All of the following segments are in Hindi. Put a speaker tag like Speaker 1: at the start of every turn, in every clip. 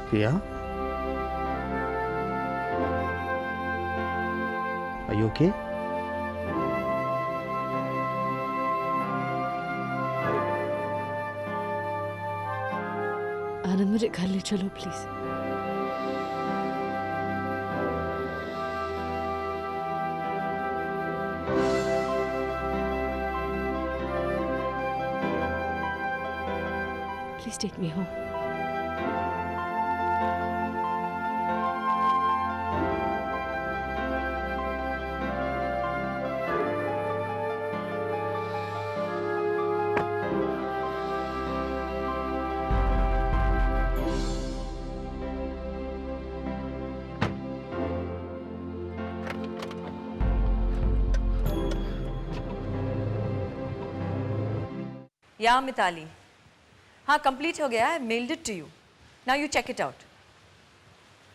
Speaker 1: Priya, are you okay?
Speaker 2: आनंद, मुझे घर ले चलो please. Please take me home.
Speaker 3: Yeah Mitali, हाँ कंप्लीट हो गया है, mailed it to you, now you check it out.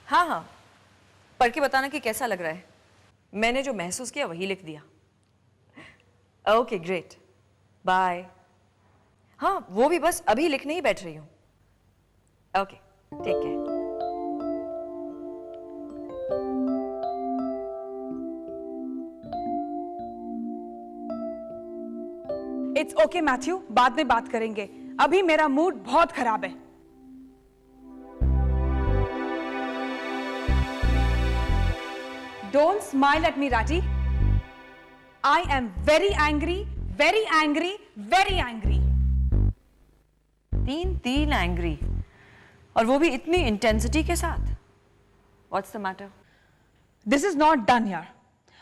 Speaker 3: हाँ हाँ, पढ़ के बताना कि कैसा लग रहा है। मैंने जो महसूस किया वही लिख दिया। Okay great, bye. हाँ वो भी बस अभी लिखने ही बैठ रही हूँ। Okay take care.
Speaker 4: It's okay Matthew, बाद में बात करेंगे, अभी मेरा मूड बहुत खराब है। डोंट स्माइल एट मी राजी। I am very angry, very angry, very angry.
Speaker 3: तीन एंग्री, और वो भी इतनी इंटेंसिटी के साथ। What's the matter?
Speaker 4: This is not done यार।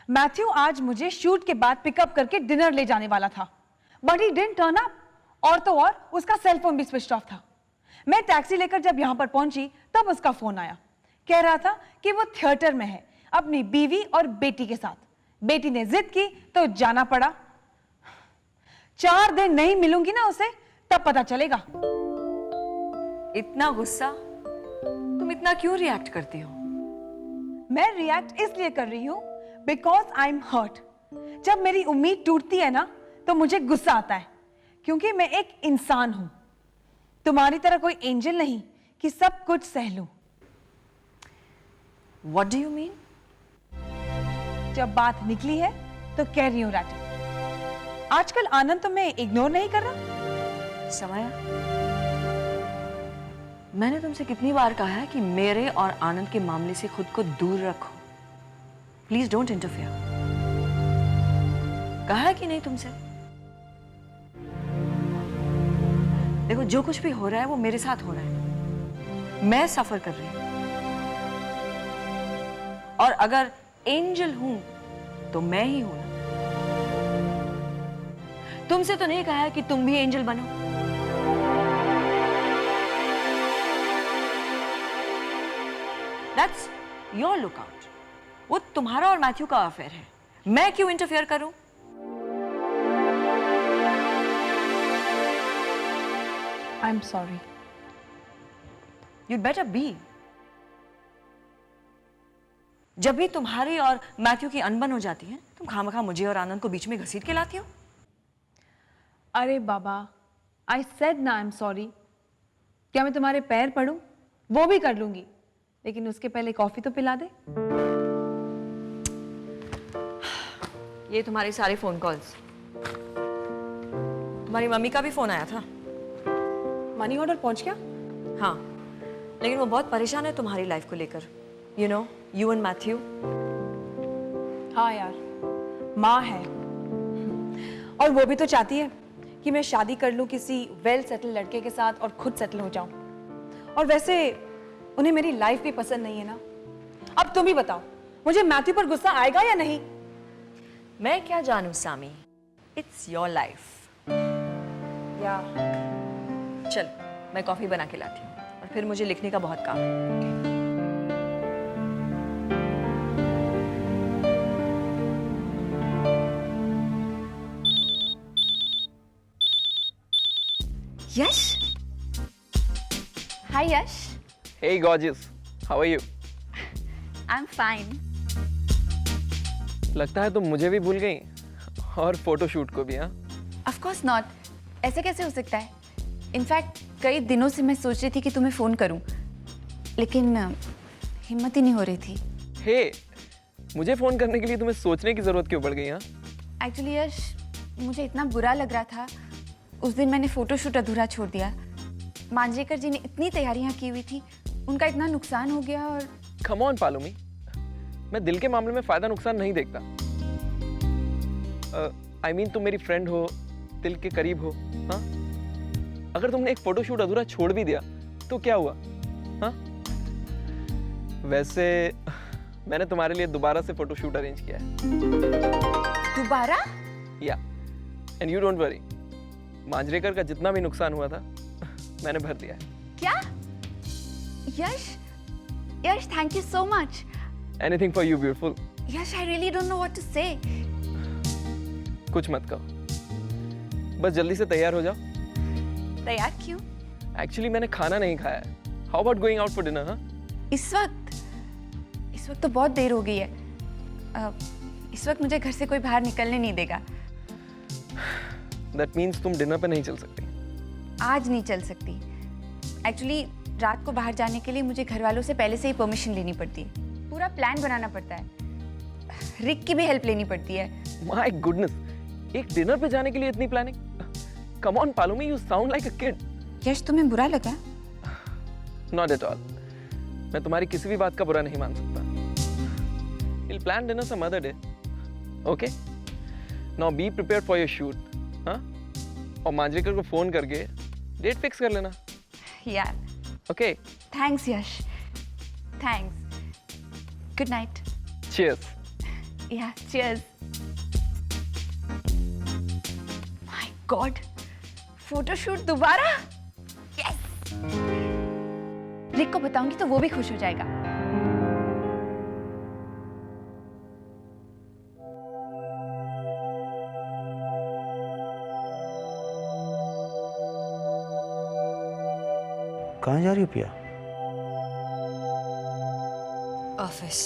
Speaker 4: मैथ्यू आज मुझे शूट के बाद पिकअप करके डिनर ले जाने वाला था, but he didn't turn up. और तो और उसका सेल फोन भी स्विच ऑफ था। मैं टैक्सी लेकर जब यहां पर पहुंची तब उसका फोन आया, कह रहा था कि वो थिएटर में है अपनी बीवी और बेटी के साथ। बेटी ने जिद की तो जाना पड़ा। 4 दिन नहीं मिलूंगी ना उसे, तब पता चलेगा।
Speaker 3: इतना गुस्सा? तुम इतना क्यों रिएक्ट करती हो?
Speaker 4: मैं रिएक्ट इसलिए कर रही हूं बिकॉज आई एम हर्ट। जब मेरी उम्मीद टूटती है ना तो मुझे गुस्सा आता है, क्योंकि मैं एक इंसान हूं, तुम्हारी तरह कोई एंजल नहीं कि सब कुछ सह लूं।
Speaker 3: What do you mean?
Speaker 4: जब बात निकली है तो कह रही हूं राजा। आजकल आनंद तो मैं इग्नोर नहीं कर रहा।
Speaker 3: समया, मैंने तुमसे कितनी बार कहा है कि मेरे और आनंद के मामले से खुद को दूर रखो। Please don't interfere. कहा है कि नहीं तुमसे? देखो, जो कुछ भी हो रहा है वो मेरे साथ हो रहा है। मैं सफर कर रही हूं, और अगर एंजल हूं तो मैं ही हूं ना। तुमसे तो नहीं कहा है कि तुम भी एंजल बनो। That's your lookout. वो तुम्हारा और मैथ्यू का अफेयर है, मैं क्यों इंटरफेयर करूं?
Speaker 4: I'm sorry.
Speaker 3: You'd better be. जब भी तुम्हारी और मैथ्यू की अनबन हो जाती है, तुम खामखा मुझे और आनंद को बीच में घसीट के लाती हो।
Speaker 4: अरे बाबा, I said ना I'm sorry। क्या मैं तुम्हारे पैर पड़ूं? वो भी कर लूंगी, लेकिन उसके पहले कॉफी तो पिला दे।
Speaker 3: ये तुम्हारे सारे फोन कॉल्स। तुम्हारी मम्मी का भी फोन आया था।
Speaker 4: मनी ऑर्डर पहुंच गया?
Speaker 3: हाँ, लेकिन वो बहुत परेशान है तुम्हारी लाइफ को लेकर। You know, you and Matthew.
Speaker 4: हाँ यार, माँ है, और वो भी तो चाहती है कि मैं शादी कर लूं किसी वेल सेटल लड़के के साथ और खुद सेटल हो जाऊं। और वैसे उन्हें मेरी लाइफ भी पसंद नहीं है ना। अब तुम ही बताओ, मुझे मैथ्यू पर गुस्सा आएगा या नहीं?
Speaker 3: मैं क्या जानूं सामी, इट्स योर लाइफ।
Speaker 4: या
Speaker 3: चल, मैं कॉफी बना के लाती हूँ, और फिर मुझे लिखने का बहुत काम है।
Speaker 5: Yash? Hi Yash.
Speaker 6: Hey gorgeous, how are you?
Speaker 5: I'm fine.
Speaker 6: लगता है तुम मुझे भी भूल गई, और फोटोशूट को भी। हाँ,
Speaker 5: Of course not. ऐसे कैसे हो सकता है? इनफैक्ट कई दिनों से मैं सोच रही थी कि तुम्हें फोन करूं, लेकिन हिम्मत ही नहीं हो रही थी।
Speaker 6: हे, मुझे फोन करने के लिए तुम्हें सोचने की जरूरत क्यों पड़ गई? हाँ,
Speaker 5: एक्चुअली यश, मुझे इतना बुरा लग रहा था। उस दिन मैंने फोटोशूट अधूरा छोड़ दिया। मांजरेकर जी ने इतनी तैयारियां की हुई थी, उनका इतना नुकसान हो गया। और
Speaker 6: कम ऑन पालूमी, मैं दिल के मामले में फायदा नुकसान नहीं देखता। I mean, तुम मेरी फ्रेंड हो, दिल के करीब हो। हाँ, अगर तुमने एक फोटोशूट अधूरा छोड़ भी दिया तो क्या हुआ? हाँ, वैसे मैंने तुम्हारे लिए दोबारा से फोटोशूट अरेंज किया है।
Speaker 5: दोबारा?
Speaker 6: या, and you don't worry, Manjrekar का जितना भी नुकसान हुआ था मैंने भर दिया है।
Speaker 5: क्या? Yes, yes, thank you so much.
Speaker 6: Anything for you beautiful.
Speaker 5: Yes, I really don't know what to say.
Speaker 6: कुछ मत कहो, बस जल्दी से तैयार हो जाओ।
Speaker 5: तैयार क्यों?
Speaker 6: एक्चुअली मैंने खाना नहीं खाया है। How about going out for dinner? हाँ,
Speaker 5: इस वक्त तो बहुत देर हो गई है। इस वक्त मुझे घर से कोई बाहर निकलने नहीं देगा।
Speaker 6: दैट मीन्स तुम डिनर पे नहीं चल सकती।
Speaker 5: आज नहीं चल सकती। एक्चुअली रात को बाहर जाने के लिए मुझे घर वालों से पहले से ही परमिशन लेनी पड़ती है। पूरा प्लान बनाना पड़ता है। रिक की भी हेल्प लेनी पड़ती है।
Speaker 6: माय गुडनेस, एक डिनर पे जाने के लिए इतनी planning? Come on Paulomi, you sound like a kid.
Speaker 5: Yes, तुम्हें बुरा लगा?
Speaker 6: Not at all. मैं तुम्हारी किसी भी बात का बुरा नहीं मान सकता। We'll plan dinner some other day. Okay? Now be prepared for your shoot. हाँ? और मांजरेकर को फोन करके डेट फिक्स कर लेना।
Speaker 5: यार।
Speaker 6: Okay?
Speaker 5: थैंक्स यश, थैंक्स। Good night.
Speaker 6: Cheers.
Speaker 5: या, चीयर्स। माय गॉड, फोटोशूट दोबारा? यस! रिक को बताऊंगी तो वो भी खुश हो जाएगा।
Speaker 1: कहाँ जा रही हो पिया?
Speaker 3: ऑफिस।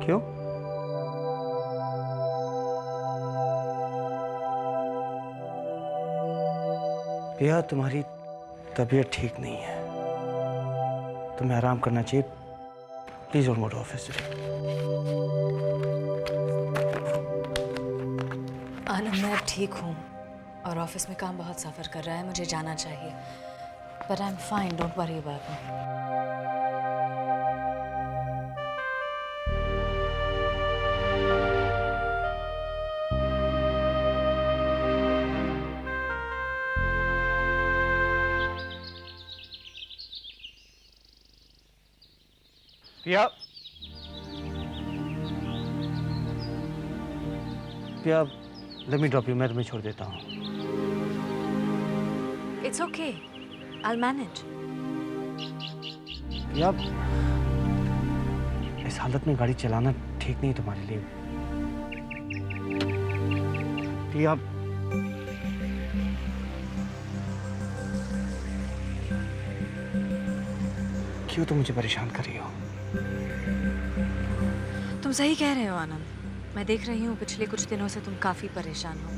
Speaker 1: क्यों? पिया, तुम्हारी तबीयत ठीक नहीं है, तुम्हें आराम करना चाहिए। Please don't go to office.
Speaker 2: Anand, मैं अब ठीक हूँ और ऑफिस में काम बहुत सफ़र कर रहा है, मुझे जाना चाहिए। But I am fine, don't worry about me.
Speaker 1: पिया, पिया, लेट मी ड्रॉप यू, मैं तुम्हें छोड़ देता हूँ।
Speaker 2: It's okay. I'll manage.
Speaker 1: पिया, इस हालत में गाड़ी चलाना ठीक नहीं तुम्हारे लिए। पिया, क्यों तुम मुझे परेशान कर रही हो?
Speaker 2: तुम सही कह रहे हो आनंद। मैं देख रही हूँ पिछले कुछ दिनों से तुम काफ़ी परेशान हो।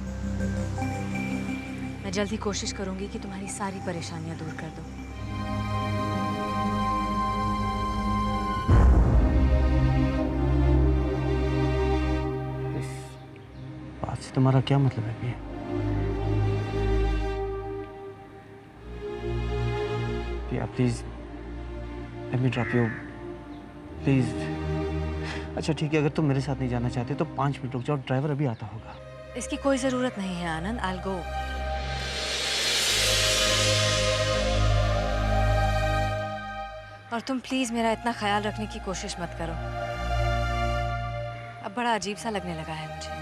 Speaker 2: मैं जल्द ही कोशिश करूँगी कि तुम्हारी सारी परेशानियाँ दूर कर दूँ।
Speaker 1: इस बात से तुम्हारा क्या मतलब है पिया? पिया, please let me drop you, please. अच्छा ठीक है, अगर तुम मेरे साथ नहीं जाना चाहते तो 5 मिनट रुक जाओ, ड्राइवर अभी आता होगा।
Speaker 2: इसकी कोई ज़रूरत नहीं है आनंद। I'll go. और तुम प्लीज़ मेरा इतना ख्याल रखने की कोशिश मत करो। अब बड़ा अजीब सा लगने लगा है मुझे।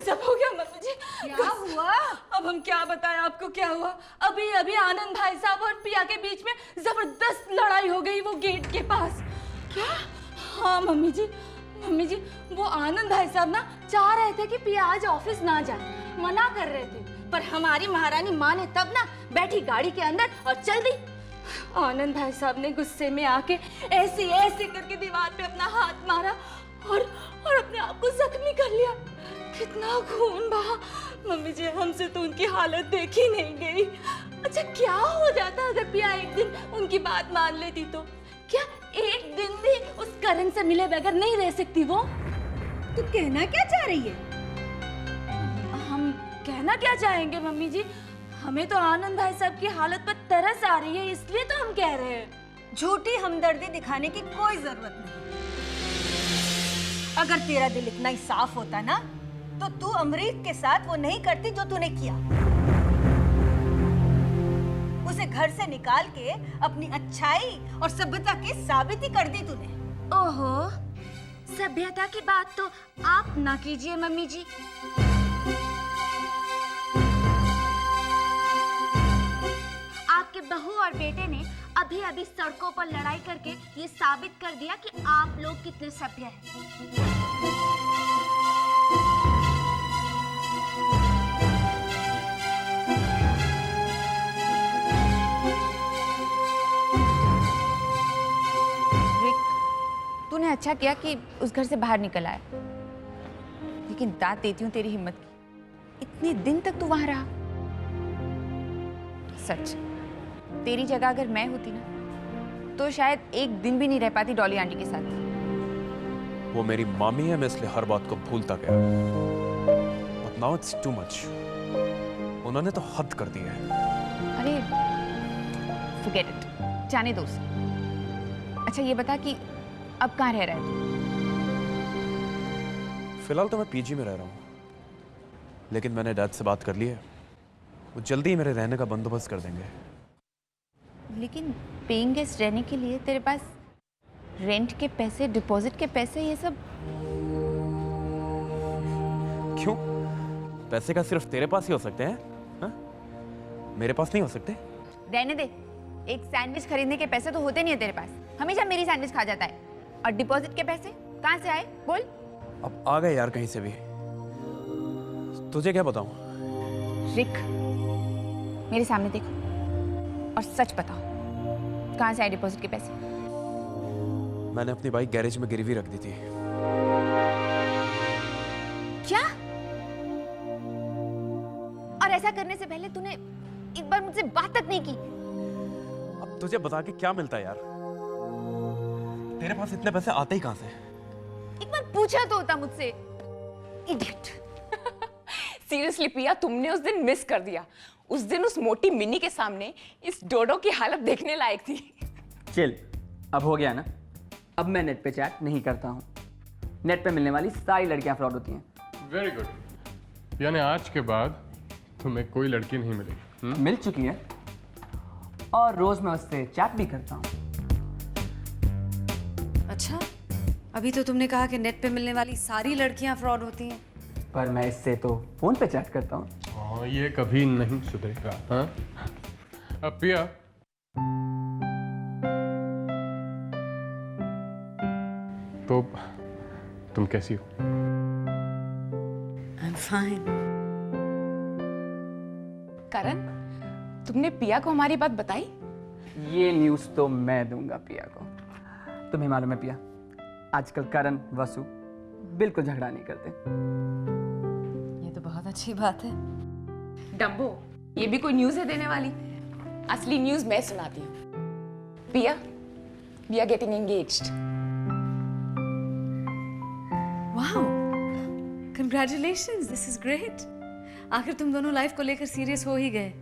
Speaker 7: सब हो गया मम्मी जी। क्या हुआ? अब हम क्या बताएं आपको क्या हुआ। अभी अभी आनंद भाई साहब और पिया के बीच में जबरदस्त लड़ाई हो गई वो गेट के पास। क्या? हाँ हाँ मम्मी जी, वो आनंद भाई साहब ना चाह रहे थे कि पिया आज ऑफिस ना जाए, मना कर रहे थे, पर हमारी महारानी माँ ने तब ना बैठी गाड़ी के अंदर और चल दी। आनंद भाई साहब ने गुस्से में आके ऐसे ऐसे करके दीवार पे अपना हाथ मारा और अपने आप को जख्मी कर लिया। कितना खून बहा। मम्मी जी, हमसे तो उनकी हालत देखी नहीं गई। अच्छा क्या हो जाता अगर पिया एक दिन उनकी बात मान लेती तो? क्या एक दिन भी उस करण से मिले बगैर नहीं रह सकती वो?
Speaker 8: तू कहना क्या चाह रही है?
Speaker 7: हम कहना क्या चाहेंगे मम्मी जी, हमें तो आनंद भाई साहब की हालत पर तरस आ रही है, इसलिए तो हम कह रहे हैं।
Speaker 8: झूठी हमदर्दी दिखाने की कोई जरूरत नहीं। अगर तेरा दिल इतना ही साफ होता ना, तो तू अमरीत के साथ वो नहीं करती जो तूने किया। उसे घर से निकाल के अपनी अच्छाई और सभ्यता की साबिती कर दी तूने।
Speaker 7: ओहो, सभ्यता की बात तो आप ना कीजिए मम्मी जी। आपके बहू और बेटे ने अभी अभी सड़कों पर लड़ाई करके ये साबित कर दिया कि आप लोग कितने सभ्य हैं।
Speaker 5: तूने अच्छा किया कि उस घर से बाहर निकल आया, लेकिन दाद देती हूँ तेरी हिम्मत की। इतने दिन तक तू वहां रहा। सच, तेरी जगह अगर मैं होती ना, तो शायद एक दिन भी नहीं रह पाती डॉली आंटी के साथ।
Speaker 9: वो मेरी मामी है, मैं इसलिए हर बात को भूलता गया। But now it's too much. उन्होंने तो हद कर दी है।
Speaker 5: अरे forget it, जाने दो उसे। अच्छा ये बता कि अब कहाँ रह रहा है तू?
Speaker 9: फिलहाल तो मैं पीजी में रह रहा हूँ, लेकिन मैंने डैड से बात कर ली है, वो जल्दी ही मेरे रहने का बंदोबस्त कर देंगे।
Speaker 5: लेकिन पेइंग गेस्ट रहने के लिए तेरे पास रेंट के पैसे, डिपॉजिट के पैसे, ये सब
Speaker 9: क्यों? पैसे का सिर्फ तेरे पास ही हो सकते हैं, हा? मेरे पास नहीं हो सकते?
Speaker 5: रहने दे। एक सैंडविच खरीदने के पैसे तो होते नहीं है तेरे पास, हमेशा मेरी सैंडविच खा जाता है। और डिपॉजिट के पैसे कहाँ से आए बोल?
Speaker 9: अब आ गए यार कहीं से भी, तुझे क्या बताऊं?
Speaker 5: रिक, मेरे सामने देखो और सच बताओ, कहाँ से आए डिपॉजिट के पैसे?
Speaker 9: मैंने अपनी बाइक गैरेज में गिरवी रख दी थी।
Speaker 5: क्या? और ऐसा करने से पहले तूने एक बार मुझसे बात तक नहीं की?
Speaker 9: अब तुझे बता के क्या मिलता है यार? तेरे पास इतने पैसे आते ही कहां से?
Speaker 5: एक बार पूछा तो होता मुझसे। इडियट।
Speaker 10: सीरियसली पिया, तुमने उस दिन मिस कर दिया। उस दिन उस मोटी मिनी के सामने इस डोडो की हालत देखने लायक थी।
Speaker 11: चिल, अब हो गया ना। अब मैं नेट पे चैट नहीं करता हूँ। नेट पे मिलने वाली सारी लड़कियां फ्रॉड होती हैं।
Speaker 12: वेरी गुड, यानी आज के बाद तुम्हें कोई लड़की नहीं मिलेगी।
Speaker 11: मिल चुकी है और रोज मैं उससे चैट भी करता हूँ।
Speaker 2: अच्छा, अभी तो तुमने कहा कि नेट पे मिलने वाली सारी लड़कियां फ्रॉड होती हैं।
Speaker 11: पर मैं इससे तो फोन पे चैट करता हूँ।
Speaker 12: हाँ, ये कभी नहीं सुधरेगा। हाँ, अब पिया, तो तुम कैसी हो?
Speaker 2: I am fine.
Speaker 10: करण, तुमने पिया को हमारी बात बताई?
Speaker 11: ये न्यूज़ तो मैं दूंगा पिया को। तुम्हें मालूम है पिया, आजकल करण वसु बिल्कुल झगड़ा नहीं करते।
Speaker 2: ये तो बहुत अच्छी बात है।
Speaker 10: डम्बो, ये भी कोई न्यूज़ है देने वाली? असली न्यूज़ मैं सुनाती हूँ। Piya, we are getting engaged.
Speaker 2: Wow, congratulations, this is great. आखिर तुम दोनों लाइफ को लेकर सीरियस हो ही गए।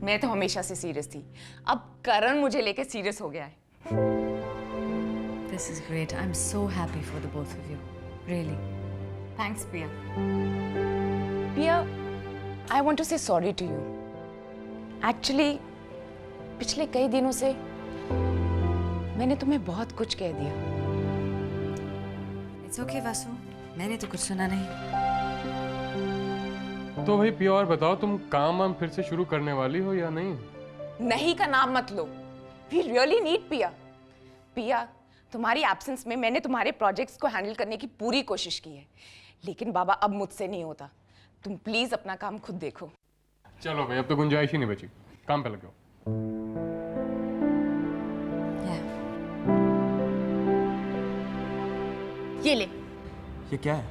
Speaker 10: मैं तो हमेशा से सीरियस थी, अब करण मुझे लेकर सीरियस हो गया है।
Speaker 2: This is great. I'm so happy for the both of you. Really. Thanks, Priya.
Speaker 10: पिया, I want to say sorry to you. Actually, पिछले कई दिनों से मैंने तुम्हें बहुत कुछ कह दिया।
Speaker 2: It's okay, Vasu. मैंने तो कुछ सुना नहीं।
Speaker 12: तो भाई पिया, और बताओ, तुम काम वाम फिर से शुरू करने वाली हो या नहीं?
Speaker 10: नहीं का नाम मत लो। We really need पिया। पिया, तुम्हारी एब्सेंस में मैंने तुम्हारे प्रोजेक्ट्स को हैंडल करने की पूरी कोशिश की है, लेकिन बाबा अब मुझसे नहीं होता। तुम प्लीज अपना काम खुद देखो।
Speaker 12: चलो भाई, अब तो गुंजाइश ही नहीं बची, काम पे लग जाओ।
Speaker 5: ये ले,
Speaker 1: ये क्या है?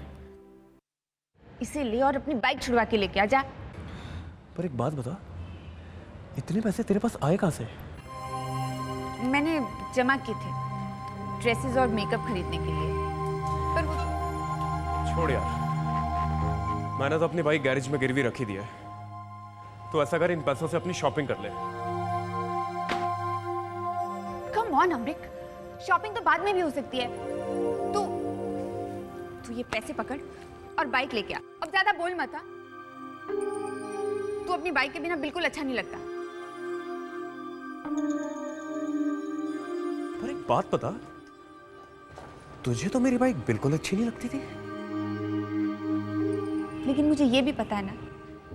Speaker 5: इसे ले और अपनी बाइक छुड़वा के लेके आ जा।
Speaker 1: पर एक बात बता, इतने पैसे तेरे पास आए कहाँ से?
Speaker 5: मैंने जमा किए थे ड्रेसेस और मेकअप खरीदने के लिए, पर वो
Speaker 9: छोड़ यार, मैंने तो अपनी बाइक गैरेज में गिरवी रखी दी है। तो ऐसा कर, इन पैसों से अपनी शॉपिंग कर ले।
Speaker 5: कम ऑन अमृत, शॉपिंग तो बाद में भी हो सकती है। तू ये पैसे पकड़ और बाइक लेके आ। अब ज्यादा बोल मत। तू अपनी बाइक के बिना बिल्कुल अच्छा नहीं लगता।
Speaker 9: पर एक बात बता, तुझे तो मेरी बाइक बिल्कुल अच्छी नहीं लगती थी।
Speaker 5: लेकिन मुझे ये भी पता है ना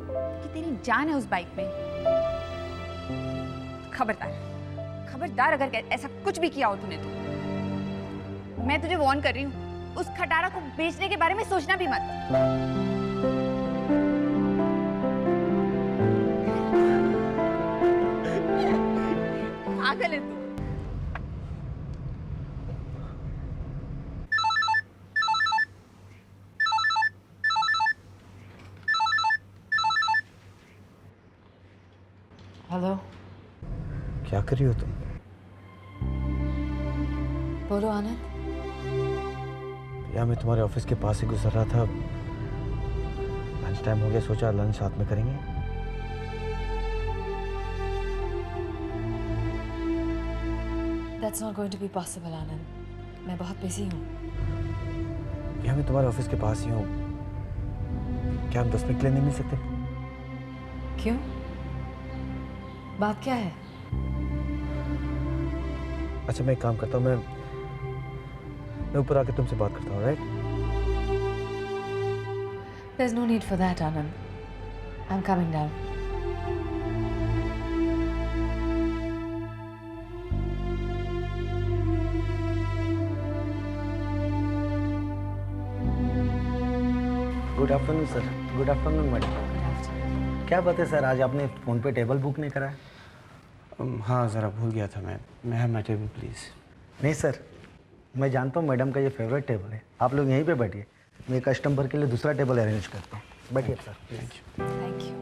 Speaker 5: कि तेरी जान है उस बाइक में। खबरदार अगर ऐसा कुछ भी किया हो तूने तो मैं तुझे वार्न कर रही हूँ, उस खटारा को बेचने के बारे में सोचना भी मत। पागल है तू।
Speaker 2: हेलो,
Speaker 1: क्या कर रही हो तुम?
Speaker 2: बोलो आनंद।
Speaker 1: या मैं तुम्हारे ऑफिस के पास से गुजर रहा था, लंच टाइम हो गया, सोचा लंच साथ में करेंगे।
Speaker 2: That's not going to be possible, आनंद। मैं बहुत बिजी हूँ।
Speaker 1: या मैं तुम्हारे ऑफिस के पास ही हूँ, क्या हम 10 मिनट के लिए नहीं मिल सकते?
Speaker 2: क्यों? बात क्या है?
Speaker 1: अच्छा, मैं एक काम करता हूँ, मैं ऊपर आके तुमसे बात करता हूँ, right?
Speaker 2: There's no need for that, Anand. I'm coming down.
Speaker 13: Good afternoon sir. Good afternoon madam. क्या बात है सर, आज आपने फ़ोन पे टेबल बुक नहीं करा है?
Speaker 1: हाँ, ज़रा भूल गया था मैं। मैं हैव माय टेबल प्लीज़।
Speaker 13: नहीं सर, मैं जानता हूँ मैडम का ये फेवरेट टेबल है। आप लोग यहीं पे बैठिए, मैं कस्टमर के लिए दूसरा टेबल अरेंज करता हूँ। बैठिए सर प्लीज।
Speaker 2: Thank you.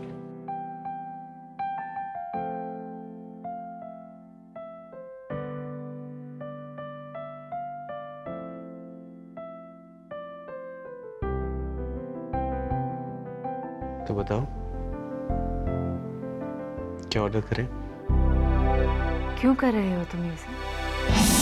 Speaker 1: तो बताओ, क्या ऑर्डर करें?
Speaker 2: क्यों कर रहे हो तुम ये सब?